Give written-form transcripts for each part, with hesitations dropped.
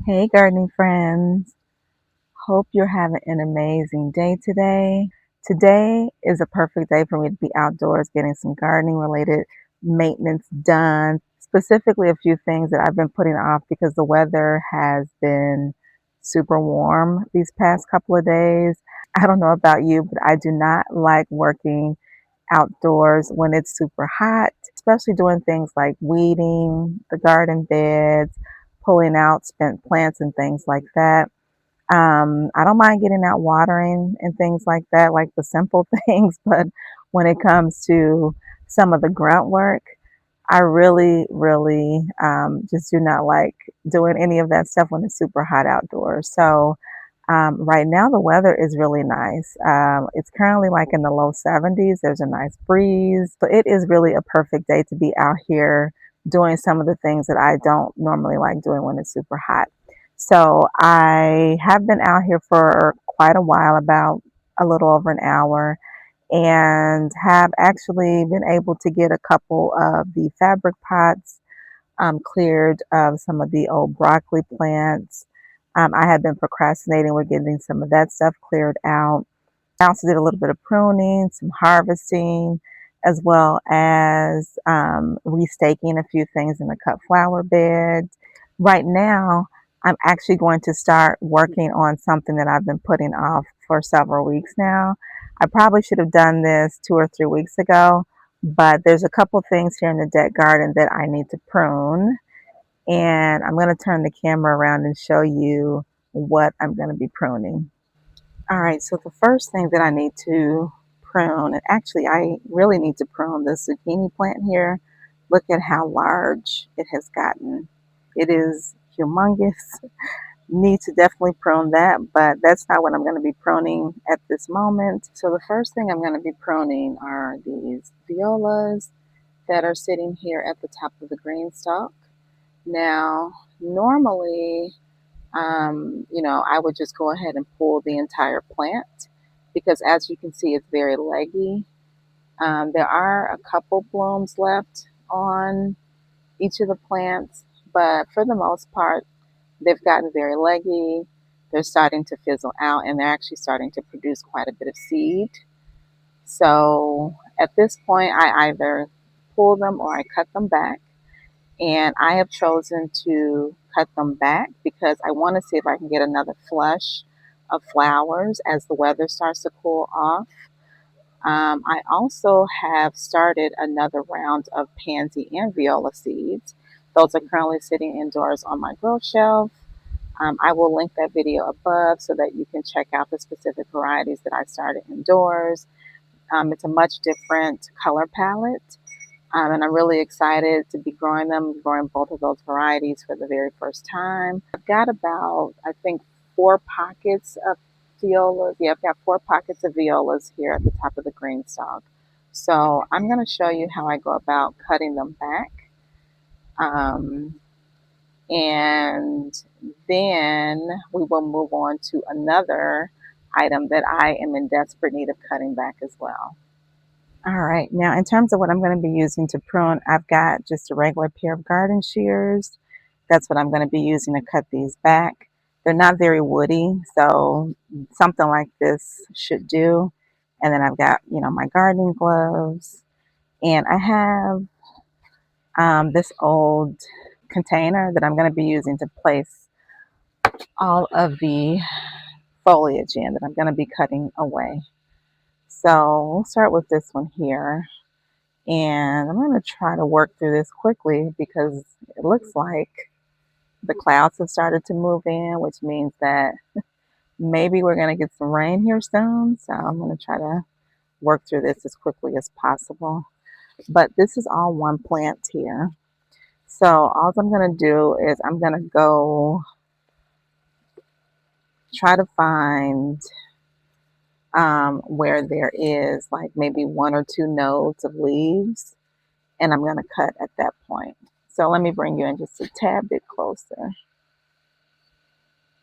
Hey, gardening friends. Hope you're having an amazing day today. Today is a perfect day for me to be outdoors getting some gardening related maintenance done. Specifically, a few things that I've been putting off because the weather has been super warm these past couple of days. I don't know about you, but I do not like working outdoors when it's super hot, especially doing things like weeding the garden beds, pulling out spent plants and things like that. I don't mind getting out watering and things like that, like the simple things, but when it comes to some of the grunt work, I really just do not like doing any of that stuff when it's super hot outdoors. So, right now the weather is really nice. It's currently like in the low 70s. There's a nice breeze. So it is really a perfect day to be out here doing some of the things that I don't normally like doing when it's super hot. So I have been out here for quite a while, about a little over an hour, and have actually been able to get a couple of the fabric pots cleared of some of the old broccoli plants. I had been procrastinating with getting some of that stuff cleared out. I also did a little bit of pruning, some harvesting, as well as restaking a few things in the cut flower bed. Right now, I'm actually going to start working on something that I've been putting off for several weeks now. I probably should have done this 2 or 3 weeks ago, but there's a couple things here in the deck garden that I need to prune. And I'm going to turn the camera around and show you what I'm going to be pruning. All right, so the first thing that I need to prune, and actually I really need to prune this zucchini plant here. Look at how large it has gotten. It is humongous. Need to definitely prune that, but that's not what I'm going to be pruning at this moment. So the first thing I'm going to be pruning are these violas that are sitting here at the top of the green stalk. Now, normally, I would just go ahead and pull the entire plant because, as you can see, it's very leggy. There are a couple blooms left on each of the plants, but for the most part, they've gotten very leggy. They're starting to fizzle out, and they're actually starting to produce quite a bit of seed. So at this point, I either pull them or I cut them back. And I have chosen to cut them back because I want to see if I can get another flush of flowers as the weather starts to cool off. I also have started another round of pansy and viola seeds. Those are currently sitting indoors on my grow shelf. I will link that video above so that you can check out the specific varieties that I started indoors. It's a much different color palette. And I'm really excited to be growing them, growing both of those varieties for the very first time. I've got about, I think, 4 pockets of violas. Yeah, I've got 4 pockets of violas here at the top of the green stalk. So I'm going to show you how I go about cutting them back. Um, and then we will move on to another item that I am in desperate need of cutting back as well. All right, now in terms of what I'm going to be using to prune, I've got just a regular pair of garden shears. That's what I'm going to be using to cut these back. They're not very woody, so something like this should do. And then I've got, my gardening gloves. And I have this old container that I'm going to be using to place all of the foliage in that I'm going to be cutting away. So we'll start with this one here. And I'm going to try to work through this quickly because it looks like the clouds have started to move in, which means that maybe we're going to get some rain here soon. So I'm going to try to work through this as quickly as possible. But this is all one plant here. So all I'm going to do is I'm going to go try to find where there is like maybe 1 or 2 nodes of leaves, and I'm going to cut at that point. So let me bring you in just a tad bit closer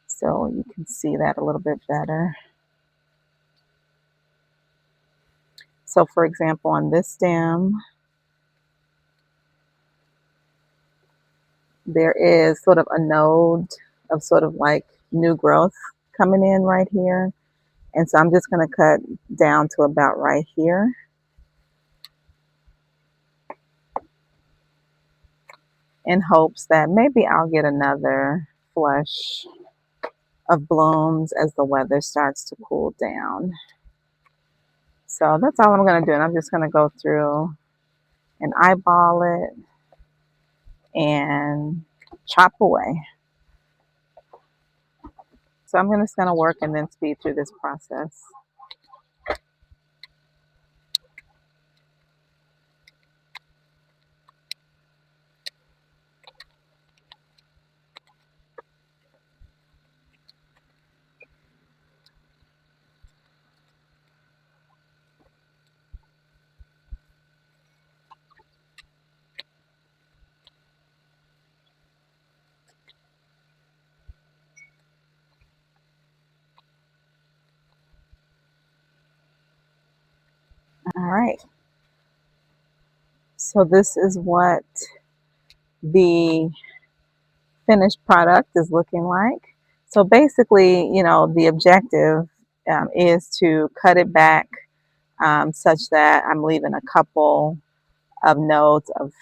so you can see that a little bit better. So for example, on this stem, there is sort of a node of sort of like new growth coming in right here. And so I'm just going to cut down to about right here in hopes that maybe I'll get another flush of blooms as the weather starts to cool down. So that's all I'm going to do. And I'm just going to go through and eyeball it and chop away. So I'm just going to work and then speed through this process. All right. So this is what the finished product is looking like. So basically, the objective is to cut it back such that I'm leaving a couple of nodes of,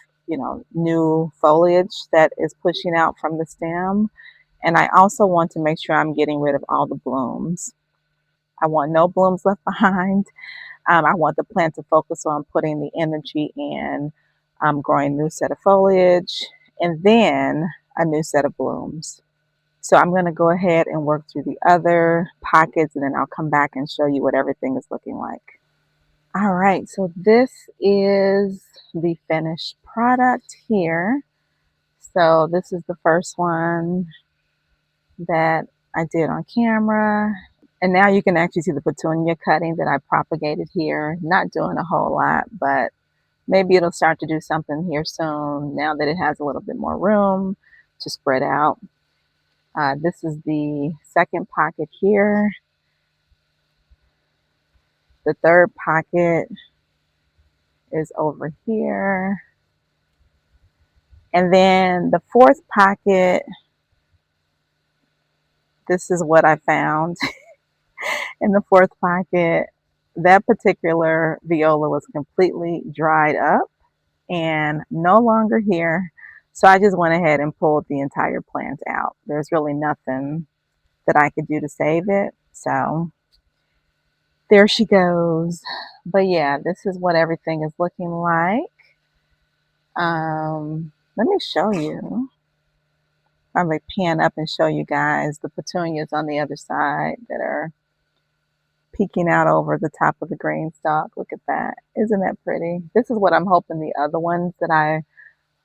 new foliage that is pushing out from the stem. And I also want to make sure I'm getting rid of all the blooms. I want no blooms left behind. I want the plant to focus on putting the energy in growing a new set of foliage and then a new set of blooms. So I'm going to go ahead and work through the other pockets and then I'll come back and show you what everything is looking like. All right, so this is the finished product here. So this is the first one that I did on camera. And now you can actually see the petunia cutting that I propagated here. Not doing a whole lot, but maybe it'll start to do something here soon now that it has a little bit more room to spread out. This is the second pocket here. The third pocket is over here. And then the fourth pocket, this is what I found in the fourth pocket. That particular viola was completely dried up and no longer here. So I just went ahead and pulled the entire plant out. There's really nothing that I could do to save it. So there she goes. But yeah, this is what everything is looking like. Let me show you. I'm going to pan up and show you guys the petunias on the other side that are peeking out over the top of the green stalk. Look at that. Isn't that pretty? This is what I'm hoping the other ones that I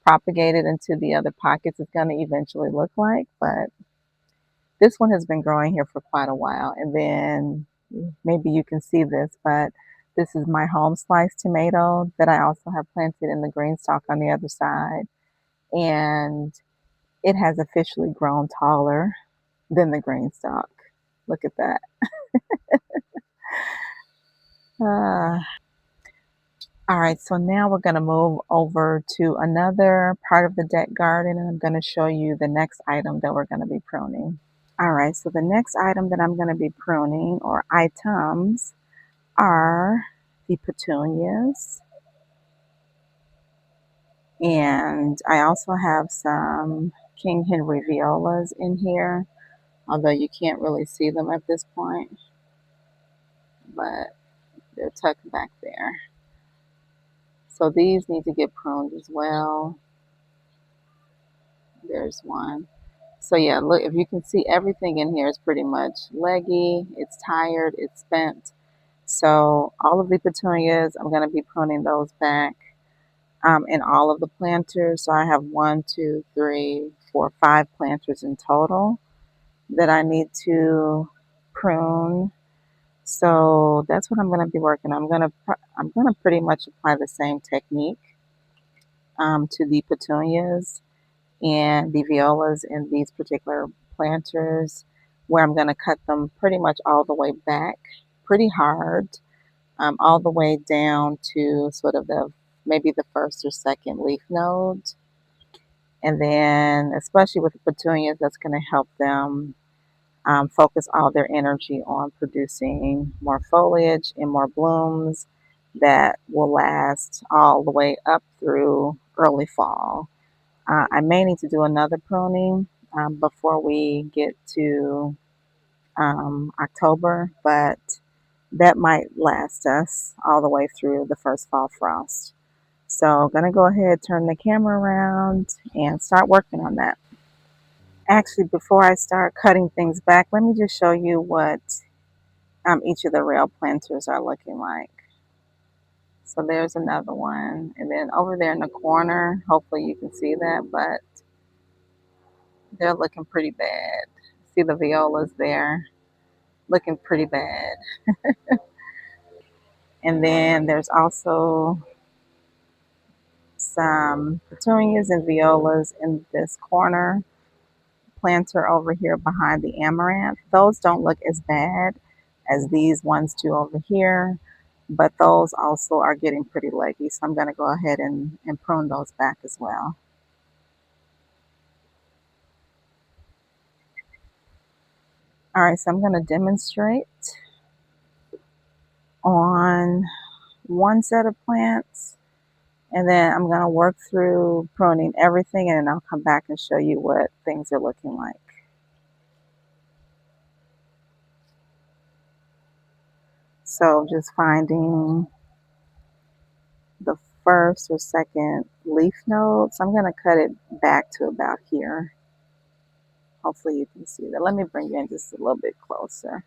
propagated into the other pockets is going to eventually look like. But this one has been growing here for quite a while. And then maybe you can see this, but this is my home sliced tomato that I also have planted in the green stalk on the other side. And it has officially grown taller than the green stalk. Look at that. All right, so now we're going to move over to another part of the deck garden, and I'm going to show you the next item that we're going to be pruning. All right, so the next item that I'm going to be pruning, or items, are the petunias. And I also have some King Henry violas in here, although you can't really see them at this point, but they're tucked back there. So these need to get pruned as well. There's one. So yeah, look, if you can see, everything in here is pretty much leggy. It's tired, it's spent. So all of the petunias, I'm going to be pruning those back in all of the planters. So I have 1, 2, 3, 4, 5 planters in total that I need to prune. So that's what I'm going to be working on. I'm going to pretty much apply the same technique to the petunias and the violas in these particular planters, where I'm going to cut them pretty much all the way back, pretty hard, all the way down to sort of maybe the first or second leaf node. And then, especially with the petunias, that's going to help them focus all their energy on producing more foliage and more blooms that will last all the way up through early fall. I may need to do another pruning before we get to October, but that might last us all the way through the first fall frost. So I'm going to go ahead, turn the camera around, and start working on that. Actually, before I start cutting things back, let me just show you what each of the rail planters are looking like. So there's another one. And then over there in the corner, hopefully you can see that, but they're looking pretty bad. See the violas there? Looking pretty bad. And then there's also some petunias and violas in this corner planter over here behind the amaranth. Those don't look as bad as these ones two over here, but those also are getting pretty leggy. So I'm going to go ahead and prune those back as well. All right, so I'm going to demonstrate on one set of plants, and then I'm going to work through pruning everything, and then I'll come back and show you what things are looking like. So just finding the first or second leaf node. So I'm going to cut it back to about here. Hopefully you can see that. Let me bring you in just a little bit closer.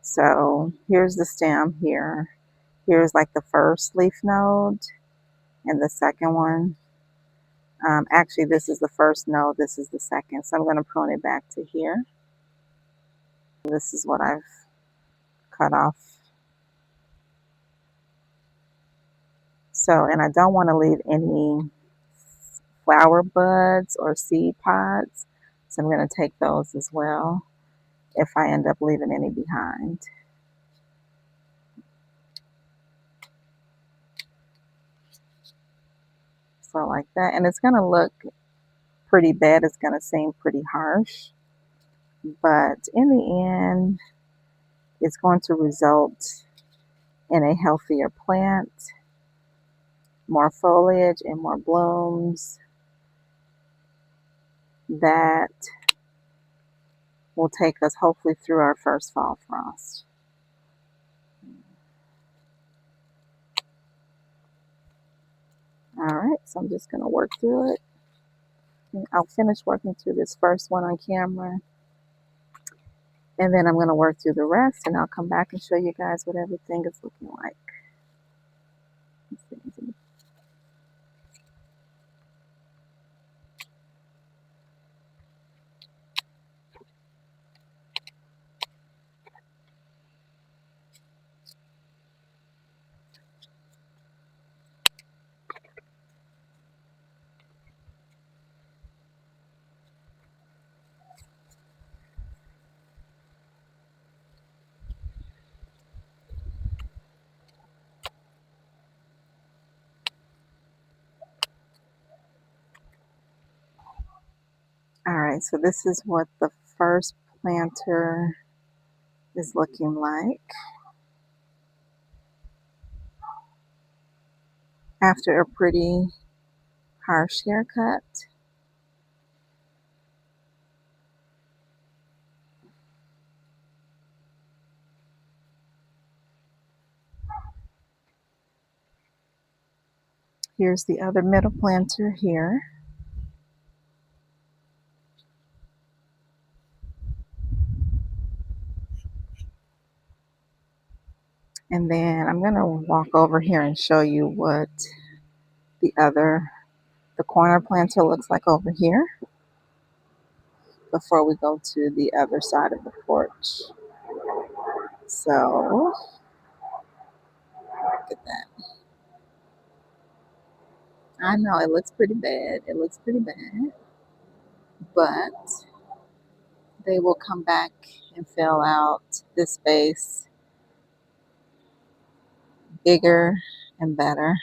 So here's the stem here. Here's like the first leaf node and the second one. Actually, this is the first node. This is the second. So I'm going to prune it back to here. This is what I've cut off. So, and I don't want to leave any flower buds or seed pods. So I'm going to take those as well if I end up leaving any behind. So like that. And it's going to look pretty bad. It's going to seem pretty harsh. But in the end, it's going to result in a healthier plant, more foliage and more blooms that will take us hopefully through our first fall frost. All right, so I'm just going to work through it. And I'll finish working through this first one on camera. And then I'm going to work through the rest, and I'll come back and show you guys what everything is looking like. All right, so this is what the first planter is looking like after a pretty harsh haircut. Here's the other middle planter here. And then I'm going to walk over here and show you what the corner planter looks like over here before we go to the other side of the porch. So, look at that. I know it looks pretty bad. It looks pretty bad. But they will come back and fill out this space bigger and better.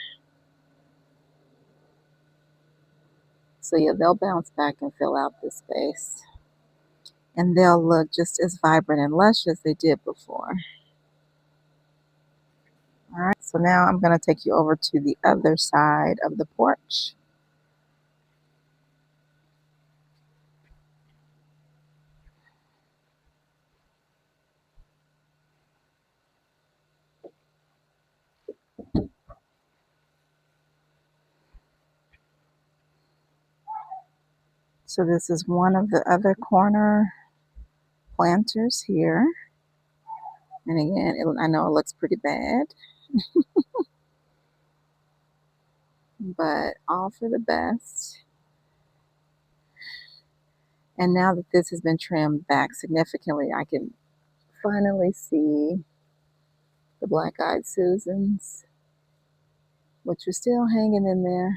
So yeah, they'll bounce back and fill out this space. And they'll look just as vibrant and lush as they did before. All right, so now I'm going to take you over to the other side of the porch. So this is one of the other corner planters here. And again, I know it looks pretty bad, but all for the best. And now that this has been trimmed back significantly, I can finally see the black-eyed Susans, which are still hanging in there.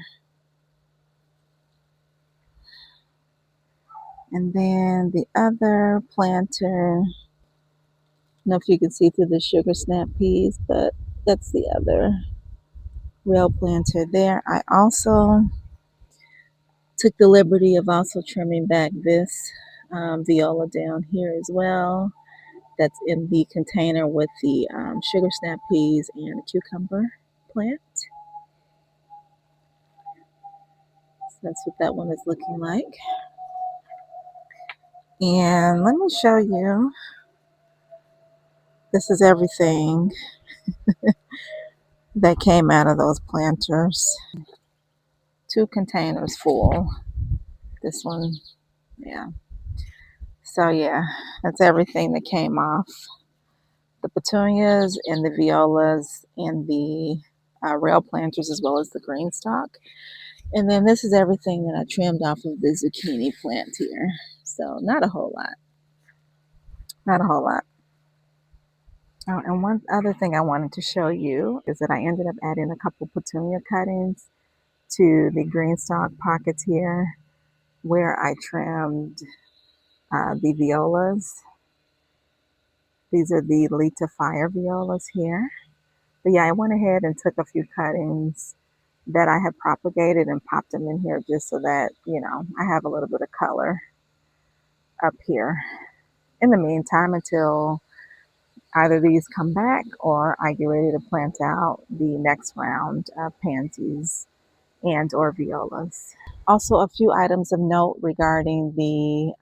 And then the other planter, I don't know if you can see through the sugar snap peas, but that's the other rail planter there. I also took the liberty of also trimming back this viola down here as well. That's in the container with the sugar snap peas and a cucumber plant. So that's what that one is looking like. And let me show you. This is everything that came out of those planters. 2 containers full. This one, yeah. So yeah, that's everything that came off. The petunias and the violas and the rail planters, as well as the green stalk. And then this is everything that I trimmed off of the zucchini plant here. So not a whole lot. Not a whole lot. Oh, and one other thing I wanted to show you is that I ended up adding a couple petunia cuttings to the green stalk pockets here where I trimmed the violas. These are the Lita Fire violas here. But yeah, I went ahead and took a few cuttings that I had propagated and popped them in here just so that, you know, I have a little bit of color up here. In the meantime, until either these come back or I get ready to plant out the next round of pansies and or violas. Also, a few items of note regarding the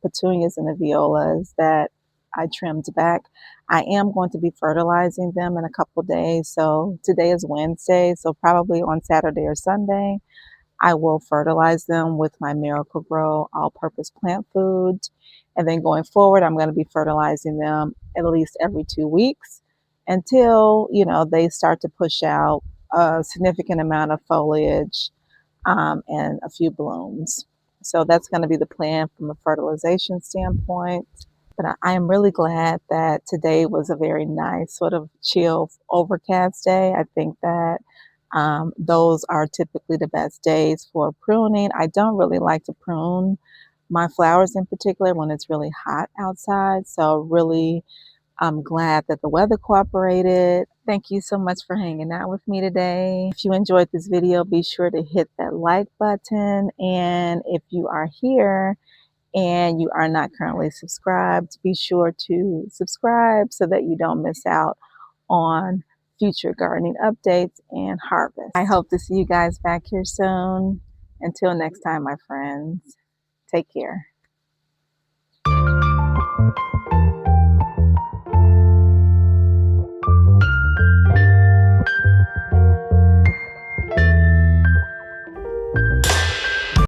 petunias and the violas that I trimmed back. I am going to be fertilizing them in a couple days. So today is Wednesday, so probably on Saturday or Sunday, I will fertilize them with my Miracle Grow all-purpose plant food. And then going forward, I'm going to be fertilizing them at least every 2 weeks until, you know, they start to push out a significant amount of foliage and a few blooms. So that's going to be the plan from a fertilization standpoint. But I am really glad that today was a very nice sort of chill overcast day. I think that those are typically the best days for pruning. I don't really like to prune my flowers in particular when it's really hot outside. So really, I'm glad that the weather cooperated. Thank you so much for hanging out with me today. If you enjoyed this video, be sure to hit that like button. And if you are here and you are not currently subscribed, be sure to subscribe so that you don't miss out on future gardening updates and harvest. I hope to see you guys back here soon. Until next time, my friends, take care.